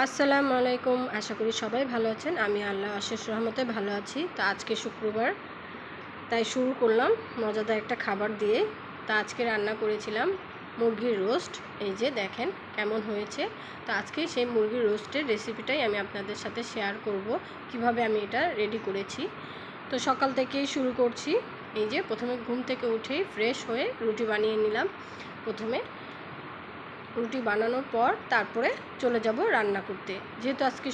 আসসালামু আলাইকুম। আশা করি সবাই ভালো আছেন। আমি আল্লাহর অশেষ রহমতে ভালো আছি। তো আজকে শুক্রবার, তাই শুরু করলাম মজাদার একটা খাবার দিয়ে। তো আজকে রান্না করেছিলাম মুরগির রোস্ট। এই যে দেখেন কেমন হয়েছে। তো আজকে সেই মুরগির রোস্টের রেসিপিটাই আমি আপনাদের সাথে শেয়ার করব, কিভাবে আমি এটা রেডি করেছি। তো সকাল থেকেই শুরু করছি। এই যে প্রথমে ঘুম থেকে উঠেই ফ্রেশ হয়ে রুটি বানিয়ে নিলাম। প্রথমে রুটি বানানোর পর তারপরে চলে যাব রান্না করতে। যেহেতু আজকে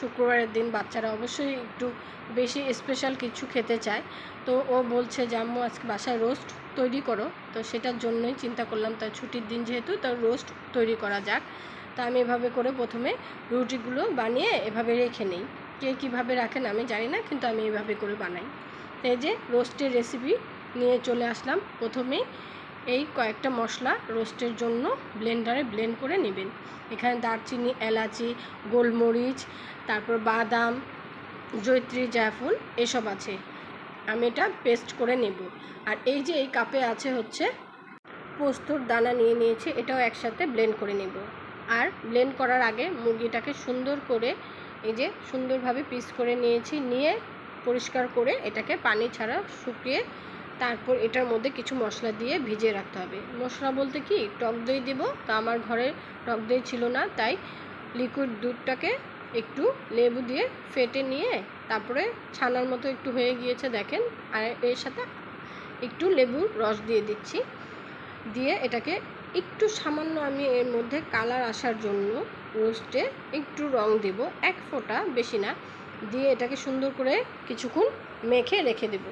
শুক্রবারের দিন বাচ্চারা অবশ্যই একটু বেশি স্পেশাল কিছু খেতে চায়। তো ও বলছে যে আম্মু আজকে বাসায় রোস্ট তৈরি করো। তো সেটার জন্যই চিন্তা করলাম, তার ছুটির দিন যেহেতু, তো রোস্ট তৈরি করা যাক। তা আমি এভাবে করে প্রথমে রুটিগুলো বানিয়ে এভাবে রেখে নিই। কে কীভাবে রাখেন আমি জানি না, কিন্তু আমি এভাবে করে বানাই। তো এই যে রোস্টের রেসিপি নিয়ে চলে আসলাম। প্রথমেই এই কয়েকটা মশলা রোস্টের জন্য ব্লেন্ডারে ব্লেন্ড করে নেবেন। এখানে দারচিনি, এলাচি, গোলমরিচ, তারপর বাদাম, জয়িত্রী, জায়ফল এসব আছে। আমি এটা পেস্ট করে নেব। আর এই যে এই কাপে আছে হচ্ছে পোস্তর দানা নিয়ে নিয়েছি, এটাও একসাথে ব্লেন্ড করে নেব। আর ব্লেন্ড করার আগে মুরগিটাকে সুন্দর করে এই যে সুন্দরভাবে পিস করে নিয়েছি, নিয়ে পরিষ্কার করে এটাকে পানি ছাড়া শুকিয়ে তারপর এটার মধ্যে কিছু মশলা দিয়ে ভিজিয়ে রাখতে হবে। মশলা বলতে কি, টক দই দেবো। তা আমার ঘরে টক দই ছিল না, তাই লিকুইড দুধটাকে একটু লেবু দিয়ে ফেটে নিয়ে তারপরে ছানার মতো একটু হয়ে গিয়েছে দেখেন। আর এর সাথে একটু লেবুর রস দিয়ে দিচ্ছি। দিয়ে এটাকে একটু সামান্য আমি এর মধ্যে কালার আসার জন্য রোস্টে একটু রং দেব, এক ফোঁটা, বেশি না। দিয়ে এটাকে সুন্দর করে কিছুক্ষণ মেখে রেখে দেব।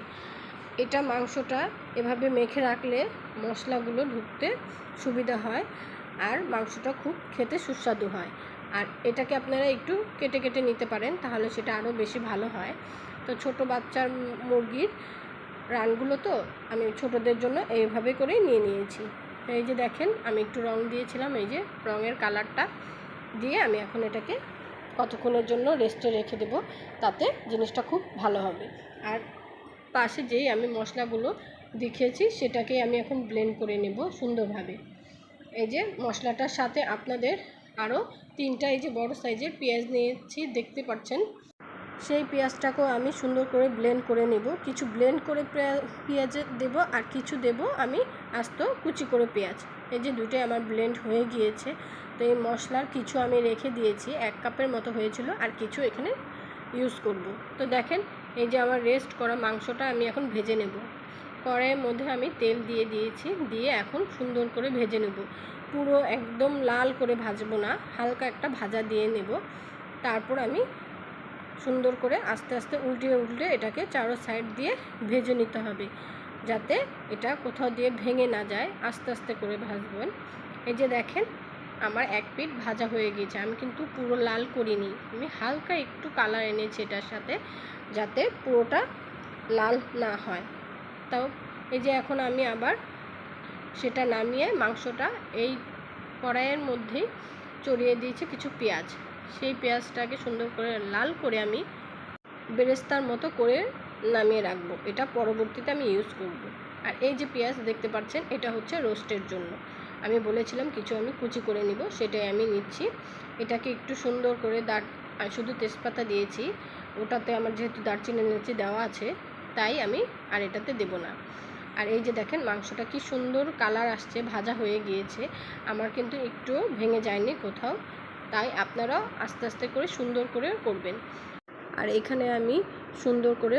এটা মাংসটা এভাবে মেখে রাখলে মশলাগুলো ঢুকতে সুবিধা হয় আর মাংসটা খুব খেতে সুস্বাদু হয়। আর এটাকে আপনারা একটু কেটে কেটে নিতে পারেন, তাহলে সেটা আরও বেশি ভালো হয়। তো ছোট বাচ্চার মুরগির রানগুলো তো আমি ছোটদের জন্য এইভাবে করেই নিয়ে নিয়েছি। তো এই যে দেখেন আমি একটু রং দিয়েছিলাম, এই যে রঙের কালারটা দিয়ে আমি এখন এটাকে কতক্ষণের জন্য রেস্টে রেখে দেব, তাতে জিনিসটা খুব ভালো হবে। আর পাশে যেই আমি মশলাগুলো দেখিয়েছি সেটাকে আমি এখন ব্লেন্ড করে নেব সুন্দরভাবে। এই যে মশলাটার সাথে আপনাদের আরও 3টা এই যে বড় সাইজের পেঁয়াজ নিয়েছি, দেখতে পাচ্ছেন। সেই পেঁয়াজটাকেও আমি সুন্দর করে ব্লেন্ড করে নেব। কিছু ব্লেন্ড করে পেঁয়াজ দেব, আর কিছু দেব আমি আস্ত কুচি করে পেঁয়াজ। এই যে দুটোই আমার ব্লেন্ড হয়ে গিয়েছে। তো এই মশলার কিছু আমি রেখে দিয়েছি, 1 কাপের মতো হয়েছিল, আর কিছু এখানে ইউজ করব। তো দেখেন এই যে আমার রেস্ট করা মাংসটা আমি এখন ভেজে নেব। কড়াইয়ের মধ্যে আমি তেল দিয়ে দিয়েছি, দিয়ে এখন সুন্দর করে ভেজে নেব। পুরো একদম লাল করে ভাজবো না, হালকা একটা ভাজা দিয়ে নেব। তারপর আমি সুন্দর করে আস্তে আস্তে উল্টে এটাকে চারো সাইড দিয়ে ভেজে নিতে হবে, যাতে এটা কোথাও দিয়ে ভেঙে না যায়। আস্তে আস্তে করে ভাজবেন। এই যে দেখেন আমার এক পিঠ ভাজা হয়ে গিয়েছে। আমি কিন্তু পুরো লাল করিনি, আমি হালকা একটু কালার এনেছি এটার সাথে, যাতে পুরোটা লাল না হয়। তাও এই যে এখন আমি আবার সেটা নামিয়ে মাংসটা এই কড়াইয়ের মধ্যেই চড়িয়ে দিয়েছি কিছু পেঁয়াজ। সেই পেঁয়াজটাকে সুন্দর করে লাল করে আমি বেরেস্তার মতো করে নামিয়ে রাখবো। এটা পরবর্তীতে আমি ইউজ করব। আর এই যে পেঁয়াজ দেখতে পাচ্ছেন, এটা হচ্ছে রোস্টের জন্য। আমি বলেছিলাম কিছু আমি কুচি করে নিব, সেটাই আমি নিচ্ছি। এটাকে একটু সুন্দর করে আমি শুধু তেজপাতা দিয়েছি, ওটাতে আমার যেহেতু দারচিনি এলাচি দেওয়া আছে, তাই আমি আর এটাতে দেব না। আর এই যে দেখেন মাংসটা কি সুন্দর কালার আসছে, ভাজা হয়ে গিয়েছে। আমার কিন্তু একটু ভেঙে যায়নি কোথাও, তাই আপনারাও আস্তে আস্তে করে সুন্দর করে করবেন। আর এখানে আমি সুন্দর করে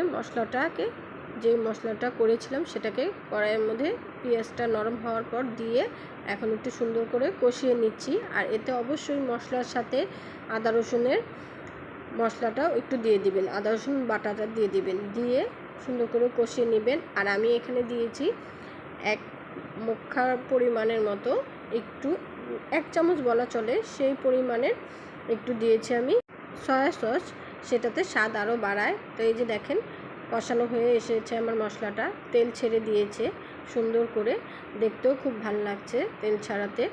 যে মশলাটা করেছিলাম সেটাকে কড়াইয়ের মধ্যে পেঁয়াজটা নরম হওয়ার পর দিয়ে এখন একটু সুন্দর করে কষিয়ে নিচ্ছি। আর এতে অবশ্যই মশলার সাথে আদা রসুনের মশলাটাও একটু দিয়ে দিবেন, আদা রসুন বাটাটা দিয়ে দিবেন, দিয়ে সুন্দর করে কষিয়ে নেবেন। আর আমি এখানে দিয়েছি 1 মুখার পরিমাণের মতো, একটু 1 চামচ বলা চলে, সেই পরিমাণের একটু দিয়েছি আমি সয়া সস, সেটাতে স্বাদ আরও বাড়ায়। তো এই যে দেখেন কষানো হয়ে এসেছে আমার মশলাটা, তেল ছেড়ে দিয়েছে সুন্দর করে, দেখতেও খুব ভালো লাগছে তেল ছাড়াতে।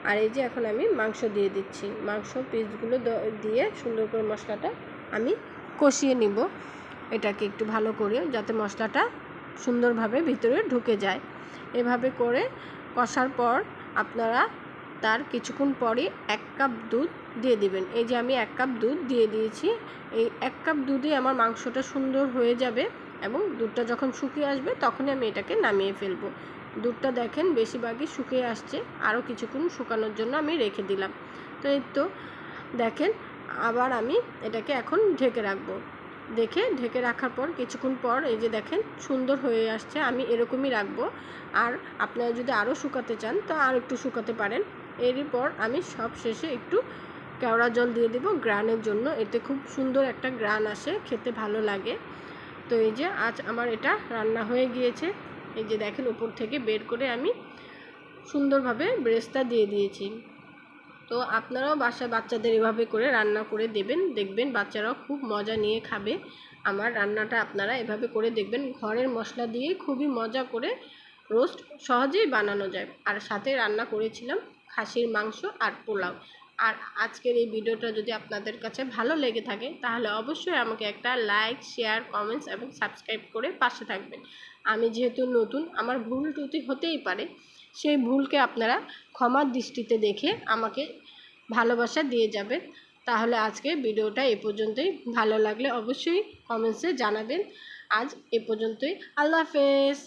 আর এই যে এখন আমি মাংস দিয়ে দিচ্ছি, মাংস পিসগুলো দিয়ে সুন্দর করে মশলাটা আমি কষিয়ে নিব। এটাকে একটু ভালো করে, যাতে মশলাটা সুন্দরভাবে ভিতরে ঢুকে যায়। এভাবে করে কষার পর আপনারা তার কিছুক্ষণ পরই 1 কাপ দুধ দিয়ে দিবেন। এই যে আমি 1 কাপ দুধ দিয়ে দিয়েছি। এই 1 কাপ দুধে আমার মাংসটা সুন্দর হয়ে যাবে এবং দুধটা যখন শুকিয়ে আসবে তখনই আমি এটাকে নামিয়ে ফেলবো। দুধটা দেখেন বেশিরভাগই শুকিয়ে আসছে, আরও কিছুক্ষণ শুকানোর জন্য আমি রেখে দিলাম। তো এই তো দেখেন, আবার আমি এটাকে এখন ঢেকে রাখবো। ঢেকে রাখার পর কিছুক্ষণ পর এই যে দেখেন সুন্দর হয়ে আসছে। আমি এরকমই রাখবো। আর আপনারা যদি আরও শুকাতে চান তো আর একটু শুকাতে পারেন। এরপর আমি সব শেষে একটু কেওড়া জল দিয়ে দেবো গ্রানের জন্য। এতে খুব সুন্দর একটা গ্রান আসে, খেতে ভালো লাগে। তো এই যে আজ আমার এটা রান্না হয়ে গিয়েছে। এই যে দেখেন উপর থেকে বের করে আমি সুন্দরভাবে ব্রেস্টটা দিয়ে দিয়েছি। তো আপনারাও বাসায় বাচ্চাদের এভাবে করে রান্না করে দেবেন, দেখবেন বাচ্চারাও খুব মজা নিয়ে খাবে। আমার রান্নাটা আপনারা এভাবে করে দেখবেন, ঘরের মশলা দিয়ে খুবই মজা করে রোস্ট সহজেই বানানো যায়। আর সাথে রান্না করেছিলাম খাসির মাংস আর পোলাও। আর আজকের এই ভিডিওটা যদি আপনাদের কাছে ভালো লেগে থাকে তাহলে অবশ্যই আমাকে একটা লাইক, শেয়ার, কমেন্টস এবং সাবস্ক্রাইব করে পাশে থাকবেন। আমি যেহেতু নতুন, আমার ভুল ত্রুটি হতেই পারে, সেই ভুলকে আপনারা ক্ষমার দৃষ্টিতে দেখে আমাকে ভালোবাসা দিয়ে যাবেন। তাহলে আজকে ভিডিওটা এ পর্যন্তই। ভালো লাগলে অবশ্যই কমেন্টসে জানাবেন। আজ এ পর্যন্তই। আল্লাহ হাফেজ।